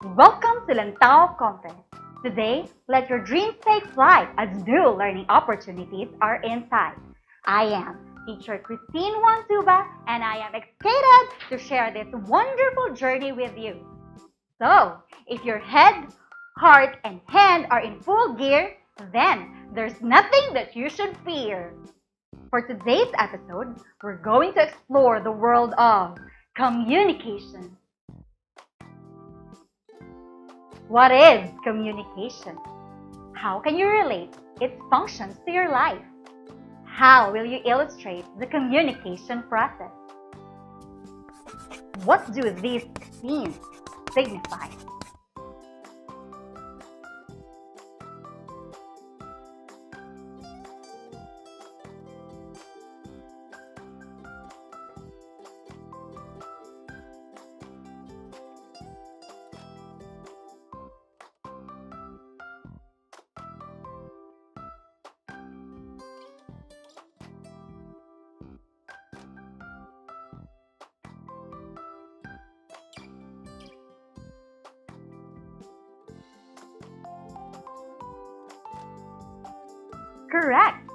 Welcome to Lantao Conference. Today, let your dreams take flight as new learning opportunities are in sight. I am teacher Christine Wantuba and I am excited to share this wonderful journey with you. So, if your head, heart, and hand are in full gear, then there's nothing that you should fear. For today's episode, we're going to explore the world of communication. What is communication? How can you relate its functions to your life? How will you illustrate the communication process? What do these themes signify? Correct!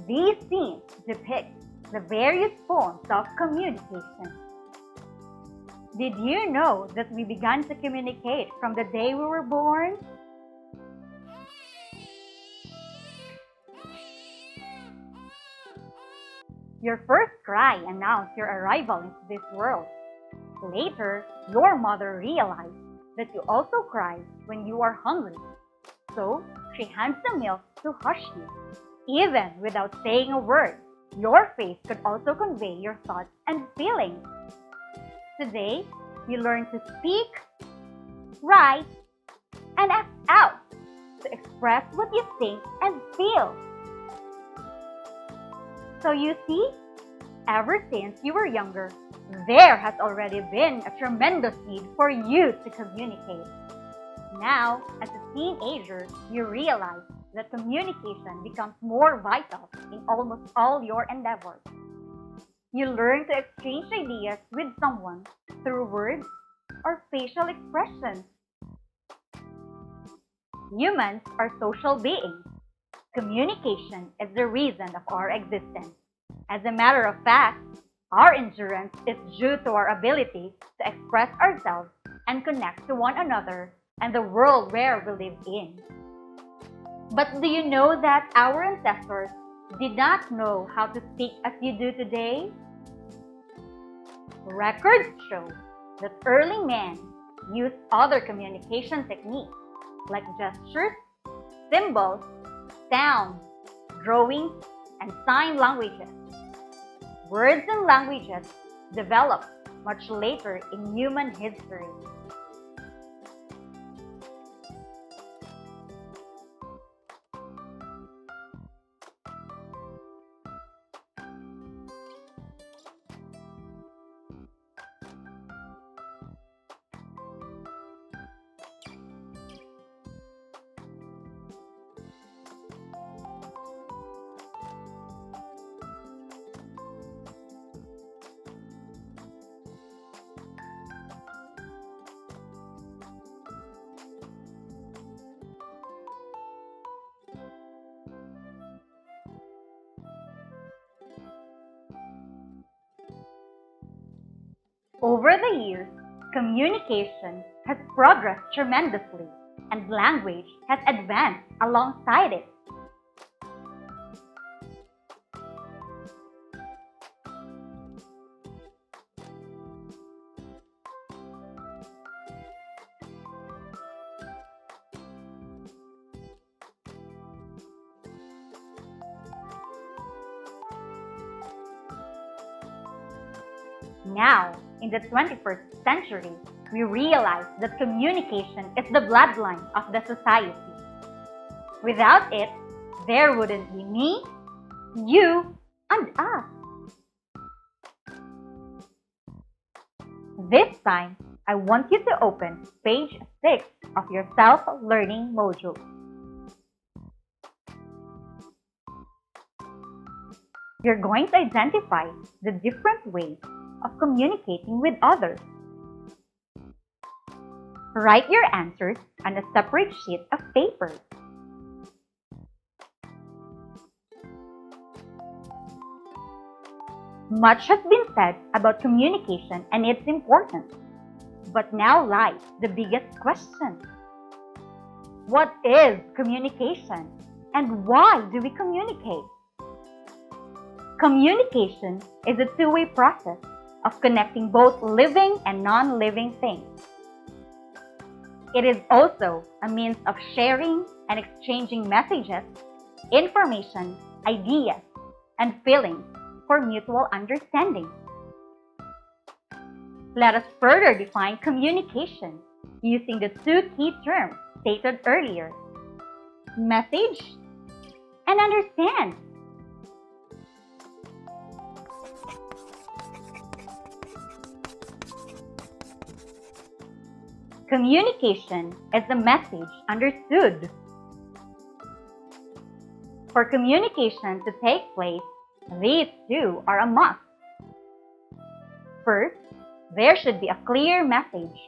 These themes depict the various forms of communication. Did you know that we began to communicate from the day we were born? Your first cry announced your arrival into this world. Later, your mother realized that you also cry when you are hungry. So, she hands the milk to hush you. Even without saying a word, your face could also convey your thoughts and feelings. Today, you learn to speak, write, and act out to express what you think and feel. So you see, ever since you were younger, there has already been a tremendous need for you to communicate. Now, as a teenager, you realize that communication becomes more vital in almost all your endeavors. You learn to exchange ideas with someone through words or facial expressions. Humans are social beings. Communication is the reason of our existence. As a matter of fact, our endurance is due to our ability to express ourselves and connect to one another and the world where we live in. But do you know that our ancestors did not know how to speak as you do today? Records show that early men used other communication techniques like gestures, symbols, sounds, drawings, and sign languages. Words and languages developed much later in human history. Over the years, communication has progressed tremendously and language has advanced alongside it. Now, in the 21st century, we realize that communication is the bloodline of the society. Without it, there wouldn't be me, you, and us. This time, I want you to open page 6 of your self-learning module. You're going to identify the different ways of communicating with others. Write your answers on a separate sheet of paper. Much has been said about communication and its importance. But now lies the biggest question. What is communication? And why do we communicate? Communication is a two-way process of connecting both living and non-living things. It is also a means of sharing and exchanging messages, information, ideas, and feelings for mutual understanding. Let us further define communication using the two key terms stated earlier: message and understand. Communication is the message understood. For communication to take place, these two are a must. First, there should be a clear message.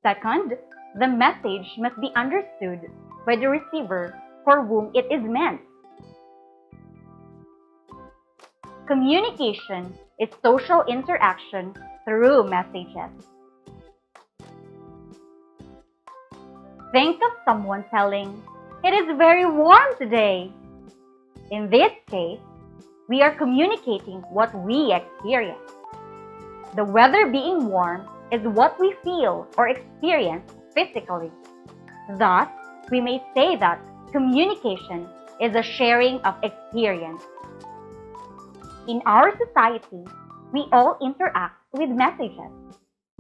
Second, the message must be understood by the receiver for whom it is meant. Communication is social interaction through messages. Think of someone telling, "It is very warm today." In this case, we are communicating what we experience. The weather being warm is what we feel or experience physically. Thus, we may say that communication is a sharing of experience. In our society, we all interact with messages.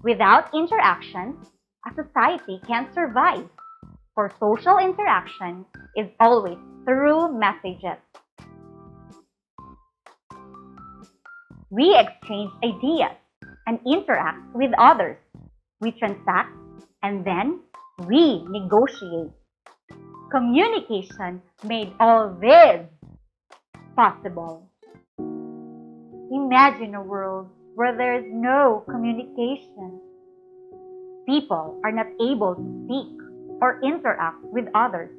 Without interaction, a society can't survive, for social interaction is always through messages. We exchange ideas and interact with others. We transact and then we negotiate. Communication made all this possible. Imagine a world where there is no communication. People are not able to speak or interact with others,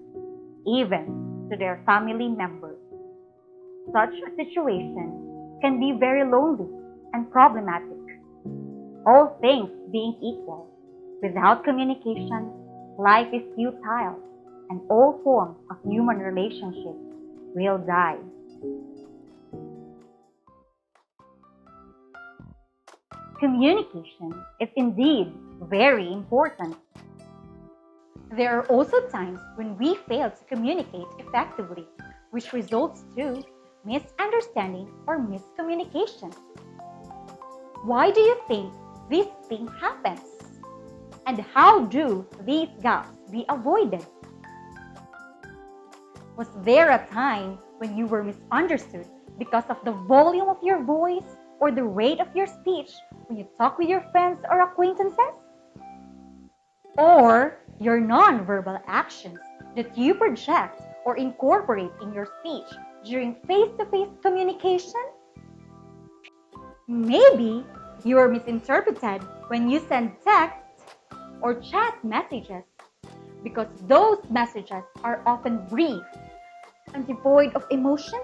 even to their family members. Such a situation can be very lonely and problematic. All things being equal, without communication, life is futile, and all forms of human relationships will die. Communication is indeed very important. There are also times when we fail to communicate effectively, which results to misunderstanding or miscommunication. Why do you think this thing happens? And how do these gaps be avoided? Was there a time when you were misunderstood because of the volume of your voice or the rate of your speech when you talk with your friends or acquaintances? Or your non-verbal actions that you project or incorporate in your speech during face-to-face communication? Maybe you are misinterpreted when you send text or chat messages because those messages are often brief and devoid of emotions.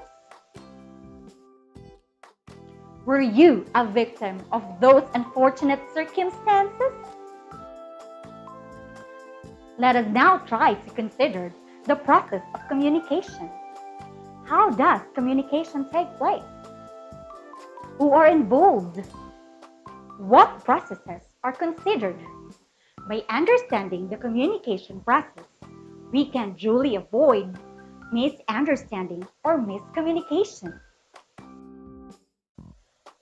Were you a victim of those unfortunate circumstances? Let us now try to consider the process of communication. How does communication take place? Who are involved? What processes are considered? By understanding the communication process, we can duly avoid misunderstanding or miscommunication.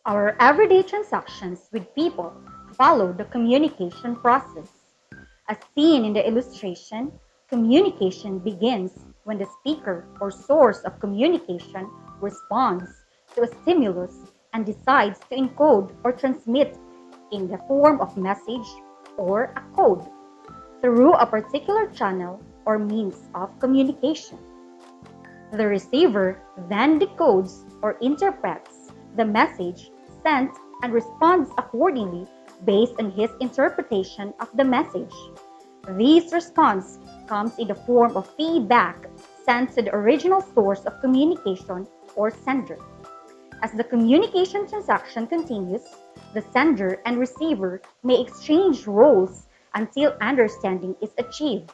Our everyday transactions with people follow the communication process. As seen in the illustration, communication begins when the speaker or source of communication responds to a stimulus and decides to encode or transmit in the form of message or a code through a particular channel or means of communication. The receiver then decodes or interprets the message sent and responds accordingly based on his interpretation of the message. This response comes in the form of feedback sent to the original source of communication or sender. As the communication transaction continues, the sender and receiver may exchange roles until understanding is achieved.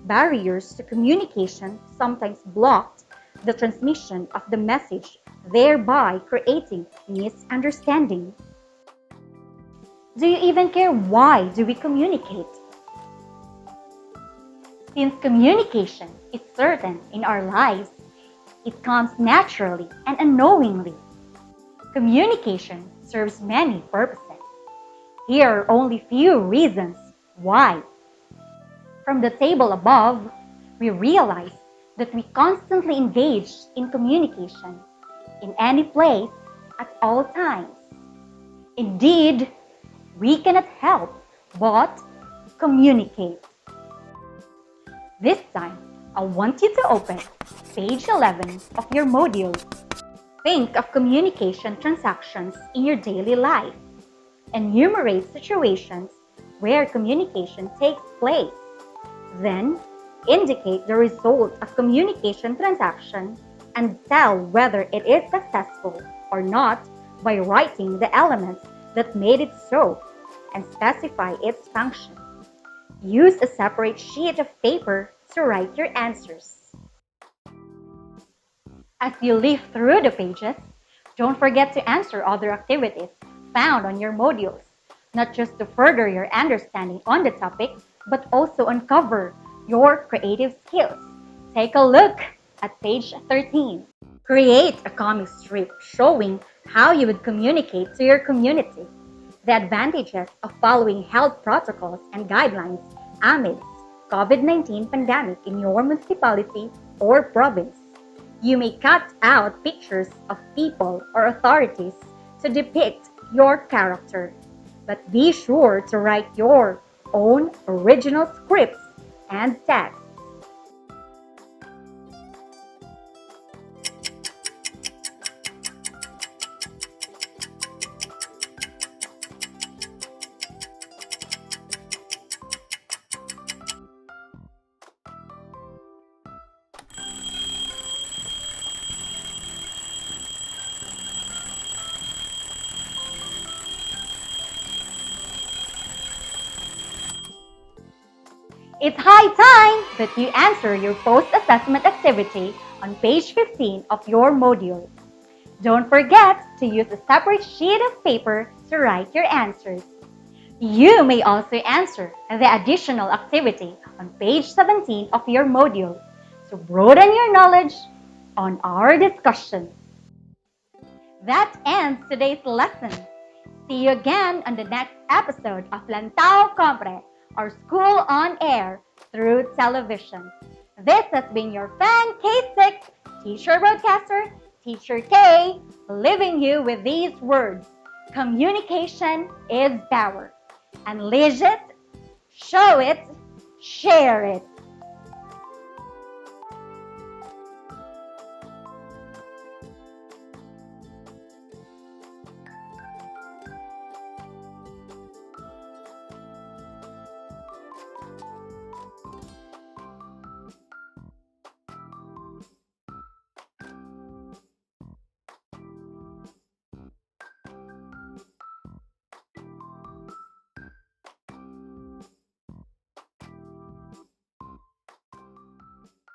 Barriers to communication sometimes blocked the transmission of the message, thereby creating misunderstanding. Do you even care why do we communicate? Since communication is certain in our lives, it comes naturally and unknowingly. Communication serves many purposes. Here are only few reasons why. From the table above, we realize that we constantly engage in communication in any place at all times. Indeed, we cannot help but communicate. This time, I want you to open page 11 of your module. Think of communication transactions in your daily life. Enumerate situations where communication takes place. Then, indicate the result of communication transaction and tell whether it is successful or not by writing the elements that made it so and specify its function. Use a separate sheet of paper to write your answers. As you leaf through the pages, don't forget to answer other activities found on your modules, not just to further your understanding on the topic, but also uncover your creative skills. Take a look at page 13. Create a comic strip showing how you would communicate to your community. The advantages of following health protocols and guidelines amidst COVID-19 pandemic in your municipality or province. You may cut out pictures of people or authorities to depict your character, but be sure to write your own original scripts and text. It's high time that you answer your post-assessment activity on page 15 of your module. Don't forget to use a separate sheet of paper to write your answers. You may also answer the additional activity on page 17 of your module to broaden your knowledge on our discussion. That ends today's lesson. See you again on the next episode of Lantao Compre, our school on air through television. This has been your fan K6 teacher broadcaster, Teacher K, leaving you with these words. Communication is power. Unleash it, show it, share it.